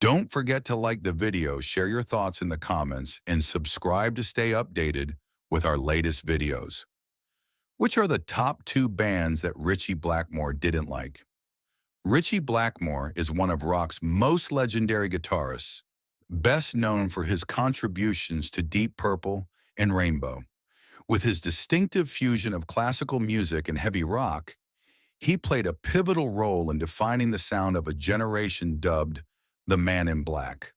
Don't forget to like the video, share your thoughts in the comments, and subscribe to stay updated with our latest videos. Which are the top two bands that Ritchie Blackmore didn't like? Ritchie Blackmore is one of rock's most legendary guitarists, best known for his contributions to Deep Purple and Rainbow. With his distinctive fusion of classical music and heavy rock, he played a pivotal role in defining the sound of a generation dubbed the Man in Black.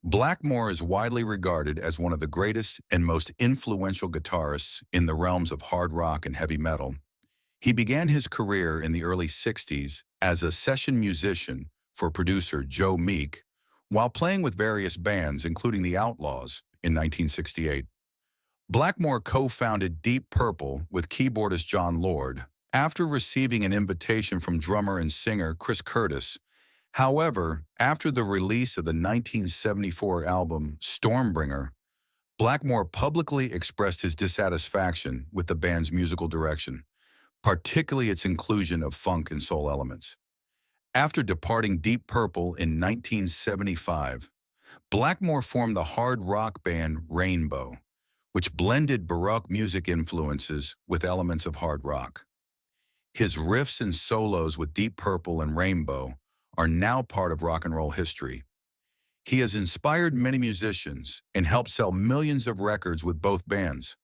Blackmore is widely regarded as one of the greatest and most influential guitarists in the realms of hard rock and heavy metal. He began his career in the early 60s as a session musician for producer Joe Meek, while playing with various bands, including the Outlaws, in 1968. Blackmore co-founded Deep Purple with keyboardist John Lord after receiving an invitation from drummer and singer Chris Curtis. However, after the release of the 1974 album Stormbringer, Blackmore publicly expressed his dissatisfaction with the band's musical direction, particularly its inclusion of funk and soul elements. After departing Deep Purple in 1975, Blackmore formed the hard rock band Rainbow, which blended Baroque music influences with elements of hard rock. His riffs and solos with Deep Purple and Rainbow are now part of rock and roll history. He has inspired many musicians and helped sell millions of records with both bands.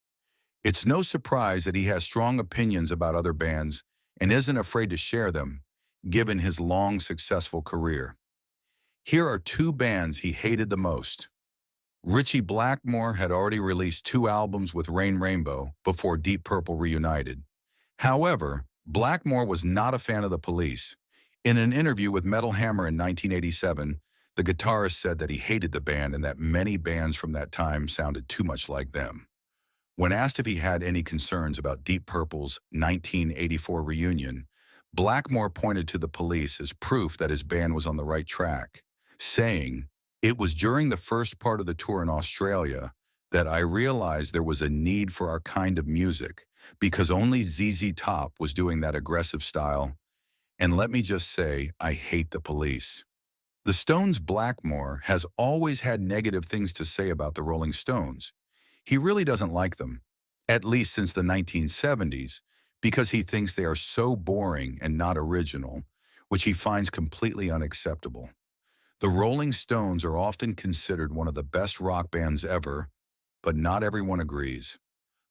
It's no surprise that he has strong opinions about other bands and isn't afraid to share them, given his long, successful career. Here are two bands he hated the most. Ritchie Blackmore had already released 2 albums with Rainbow before Deep Purple reunited. However, Blackmore was not a fan of the Police. In an interview with Metal Hammer in 1987, the guitarist said that he hated the band and that many bands from that time sounded too much like them. When asked if he had any concerns about Deep Purple's 1984 reunion, Blackmore pointed to the Police as proof that his band was on the right track, saying, "It was during the first part of the tour in Australia that I realized there was a need for our kind of music because only ZZ Top was doing that aggressive style. And let me just say, I hate the Police." The Stones' Blackmore has always had negative things to say about the Rolling Stones. He really doesn't like them, at least since the 1970s, because he thinks they are so boring and not original, which he finds completely unacceptable. The Rolling Stones are often considered one of the best rock bands ever, but not everyone agrees.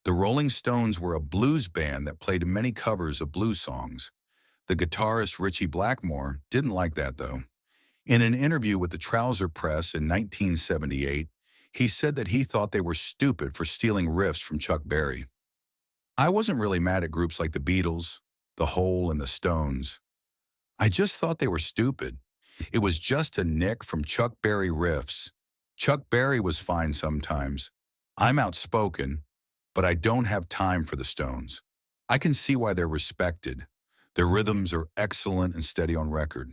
The Rolling Stones were a blues band that played many covers of blues songs. The guitarist Ritchie Blackmore didn't like that, though. In an interview with the Trouser Press in 1978, he said that he thought they were stupid for stealing riffs from Chuck Berry. "I wasn't really mad at groups like the Beatles, The Hole, and the Stones. I just thought they were stupid. It was just a nick from Chuck Berry riffs. Chuck Berry was fine sometimes. I'm outspoken, but I don't have time for the Stones. I can see why they're respected. Their rhythms are excellent and steady on record.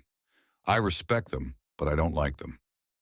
I respect them, but I don't like them."